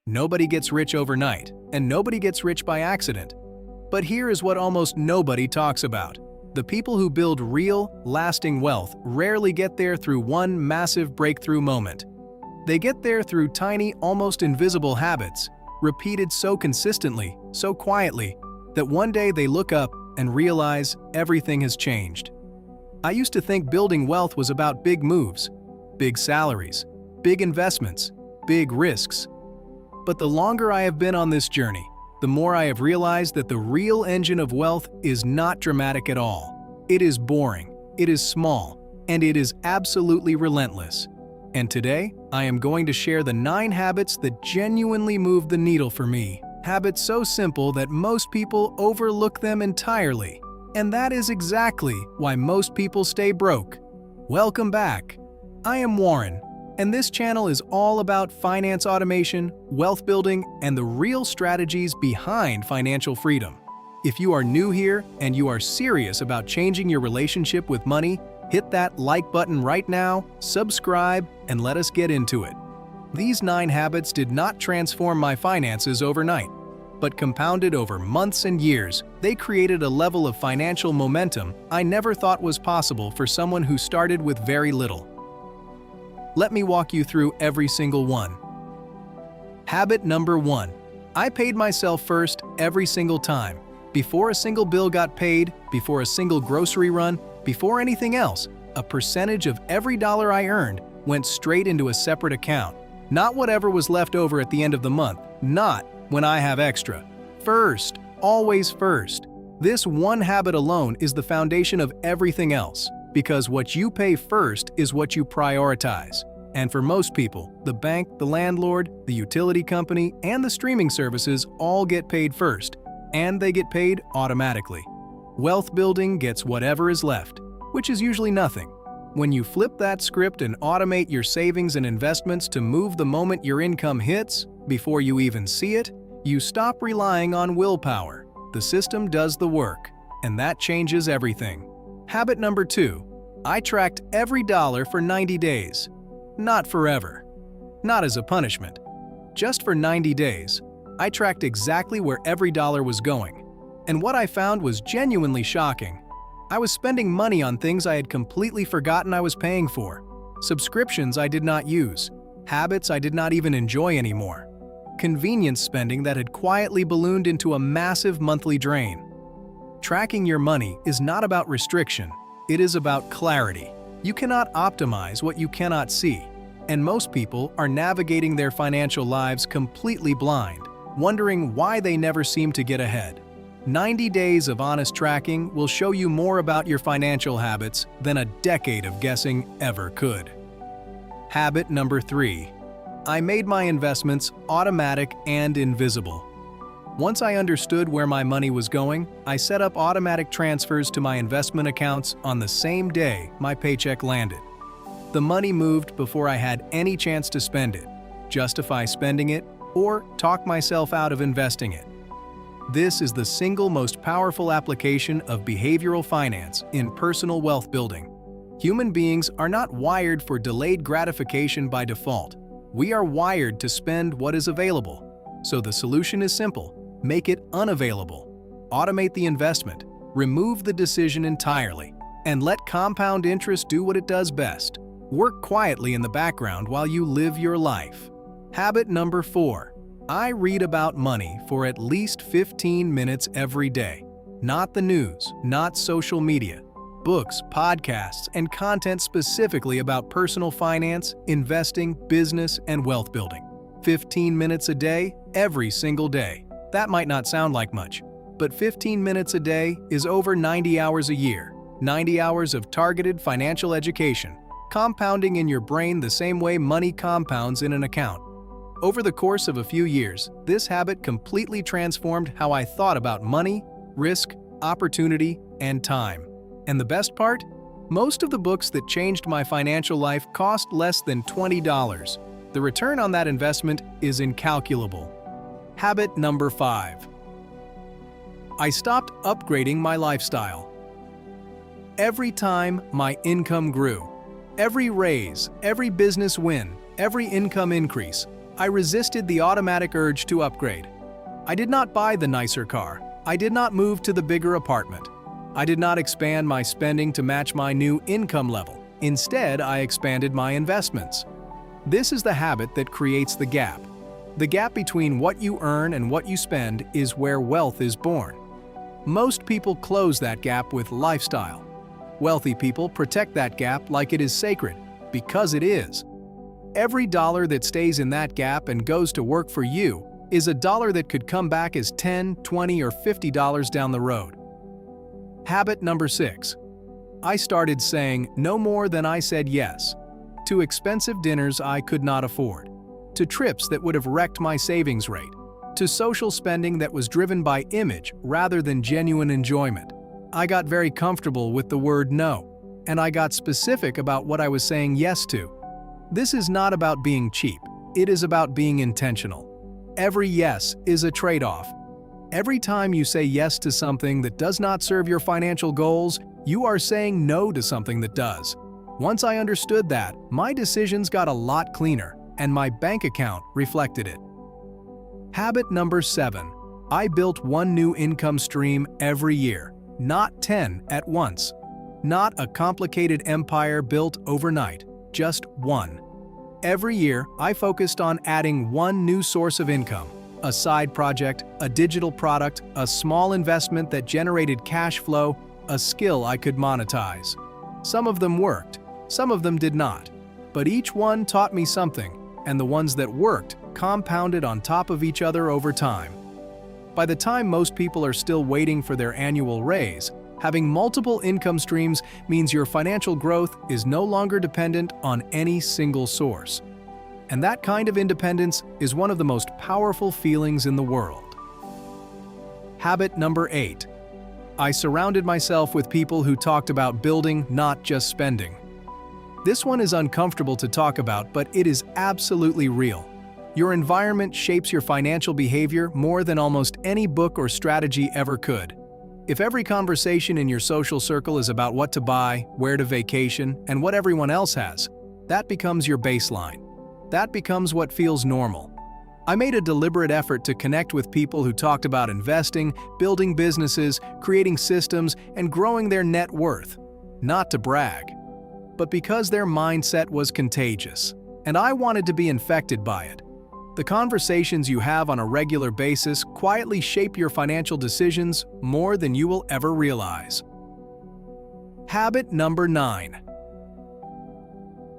Nobody gets rich overnight, and nobody gets rich by accident. But here is what almost nobody talks about. The people who build real, lasting wealth rarely get there through one massive breakthrough moment. They get there through tiny, almost invisible habits, repeated so consistently, so quietly, that one day they look up and realize everything has changed. I used to think building wealth was about big moves, big salaries, big investments, big risks. But the longer I have been on this journey, the more I have realized that the real engine of wealth is not dramatic at all. It is boring, it is small, and it is absolutely relentless. And today, I am going to share the 9 habits that genuinely move the needle for me. Habits so simple that most people overlook them entirely. And that is exactly why most people stay broke. Welcome back. I am Warren, and this channel is all about finance automation, wealth building, and the real strategies behind financial freedom. If you are new here and you are serious about changing your relationship with money, hit that like button right now, subscribe, and let us get into it. These 9 habits did not transform my finances overnight, but compounded over months and years, they created a level of financial momentum I never thought was possible for someone who started with very little. Let me walk you through every single one. Habit number 1. I paid myself first every single time. Before a single bill got paid, before a single grocery run, before anything else, a percentage of every dollar I earned went straight into a separate account. Not whatever was left over at the end of the month, not when I have extra. First, always first. This one habit alone is the foundation of everything else, because what you pay first is what you prioritize. And for most people, the bank, the landlord, the utility company, and the streaming services all get paid first, and they get paid automatically. Wealth building gets whatever is left, which is usually nothing. When you flip that script and automate your savings and investments to move the moment your income hits, before you even see it, you stop relying on willpower. The system does the work, and that changes everything. Habit number 2. I tracked every dollar for 90 days. Not forever. Not as a punishment. Just for 90 days. I tracked exactly where every dollar was going. And what I found was genuinely shocking. I was spending money on things I had completely forgotten I was paying for. Subscriptions I did not use. Habits I did not even enjoy anymore. Convenience spending that had quietly ballooned into a massive monthly drain. Tracking your money is not about restriction. It is about clarity. You cannot optimize what you cannot see. And most people are navigating their financial lives completely blind, wondering why they never seem to get ahead. 90 days of honest tracking will show you more about your financial habits than a decade of guessing ever could. Habit number 3. I made my investments automatic and invisible. Once I understood where my money was going, I set up automatic transfers to my investment accounts on the same day my paycheck landed. The money moved before I had any chance to spend it, justify spending it, or talk myself out of investing it. This is the single most powerful application of behavioral finance in personal wealth building. Human beings are not wired for delayed gratification by default. We are wired to spend what is available. So the solution is simple. Make it unavailable. Automate the investment. Remove the decision entirely. And let compound interest do what it does best. Work quietly in the background while you live your life. Habit number 4. I read about money for at least 15 minutes every day. Not the news, not social media. Books, podcasts, and content specifically about personal finance, investing, business, and wealth building. 15 minutes a day, every single day. That might not sound like much, but 15 minutes a day is over 90 hours a year. 90 hours of targeted financial education, compounding in your brain the same way money compounds in an account. Over the course of a few years, this habit completely transformed how I thought about money, risk, opportunity, and time. And the best part? Most of the books that changed my financial life cost less than $20. The return on that investment is incalculable. Habit number 5. I stopped upgrading my lifestyle. Every time my income grew, every raise, every business win, every income increase, I resisted the automatic urge to upgrade. I did not buy the nicer car. I did not move to the bigger apartment. I did not expand my spending to match my new income level. Instead, I expanded my investments. This is the habit that creates the gap. The gap between what you earn and what you spend is where wealth is born. Most people close that gap with lifestyle. Wealthy people protect that gap like it is sacred, because it is. Every dollar that stays in that gap and goes to work for you is a dollar that could come back as $10, $20, or $50 down the road. Habit number 6. I started saying no more than I said yes. To expensive dinners I could not afford. To trips that would have wrecked my savings rate. To social spending that was driven by image rather than genuine enjoyment. I got very comfortable with the word no, and I got specific about what I was saying yes to. This is not about being cheap, it is about being intentional. Every yes is a trade-off. Every time you say yes to something that does not serve your financial goals, you are saying no to something that does. Once I understood that, my decisions got a lot cleaner, and my bank account reflected it. Habit number 7. I built one new income stream every year, not 10 at once. Not a complicated empire built overnight, just one. Every year, I focused on adding one new source of income. A side project, a digital product, a small investment that generated cash flow, a skill I could monetize. Some of them worked, some of them did not. But each one taught me something, and the ones that worked compounded on top of each other over time. By the time most people are still waiting for their annual raise, having multiple income streams means your financial growth is no longer dependent on any single source. And that kind of independence is one of the most powerful feelings in the world. Habit number 8. I surrounded myself with people who talked about building, not just spending. This one is uncomfortable to talk about, but it is absolutely real. Your environment shapes your financial behavior more than almost any book or strategy ever could. If every conversation in your social circle is about what to buy, where to vacation, and what everyone else has, that becomes your baseline. That becomes what feels normal. I made a deliberate effort to connect with people who talked about investing, building businesses, creating systems, and growing their net worth. Not to brag, but because their mindset was contagious, and I wanted to be infected by it. The conversations you have on a regular basis quietly shape your financial decisions more than you will ever realize. Habit number 9.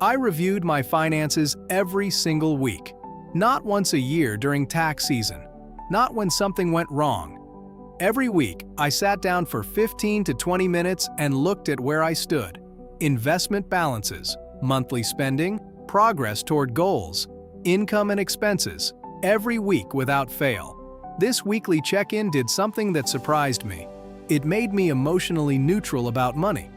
I reviewed my finances every single week. Not once a year during tax season. Not when something went wrong. Every week, I sat down for 15 to 20 minutes and looked at where I stood. Investment balances, monthly spending, progress toward goals, income and expenses, every week without fail. This weekly check-in did something that surprised me. It made me emotionally neutral about money.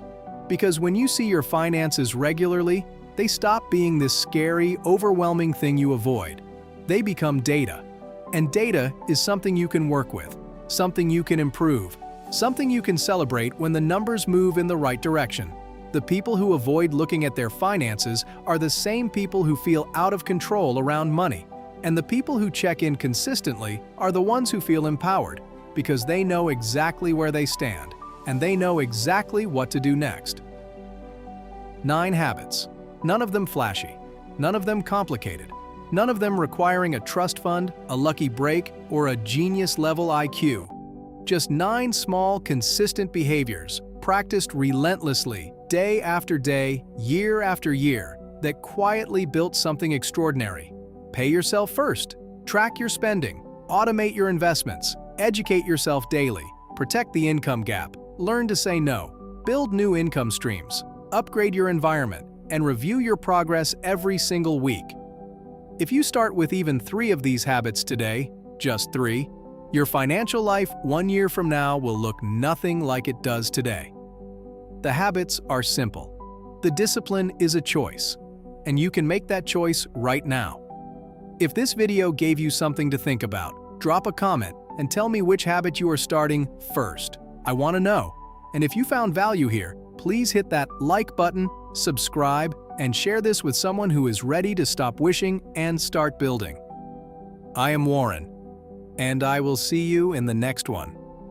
Because when you see your finances regularly, they stop being this scary, overwhelming thing you avoid. They become data. And data is something you can work with, something you can improve, something you can celebrate when the numbers move in the right direction. The people who avoid looking at their finances are the same people who feel out of control around money. And the people who check in consistently are the ones who feel empowered, because they know exactly where they stand, and they know exactly what to do next. 9 habits. None of them flashy. None of them complicated. None of them requiring a trust fund, a lucky break, or a genius-level IQ. Just 9 small, consistent behaviors, practiced relentlessly, day after day, year after year, that quietly built something extraordinary. Pay yourself first. Track your spending. Automate your investments. Educate yourself daily. Protect the income gap. Learn to say no. Build new income streams. Upgrade your environment. And review your progress every single week. If you start with even 3 of these habits today, just 3, your financial life 1 year from now will look nothing like it does today. The habits are simple. The discipline is a choice, and you can make that choice right now. If this video gave you something to think about, drop a comment and tell me which habit you are starting first. I want to know. And if you found value here, please hit that like button, subscribe, and share this with someone who is ready to stop wishing and start building. I am Warren, and I will see you in the next one.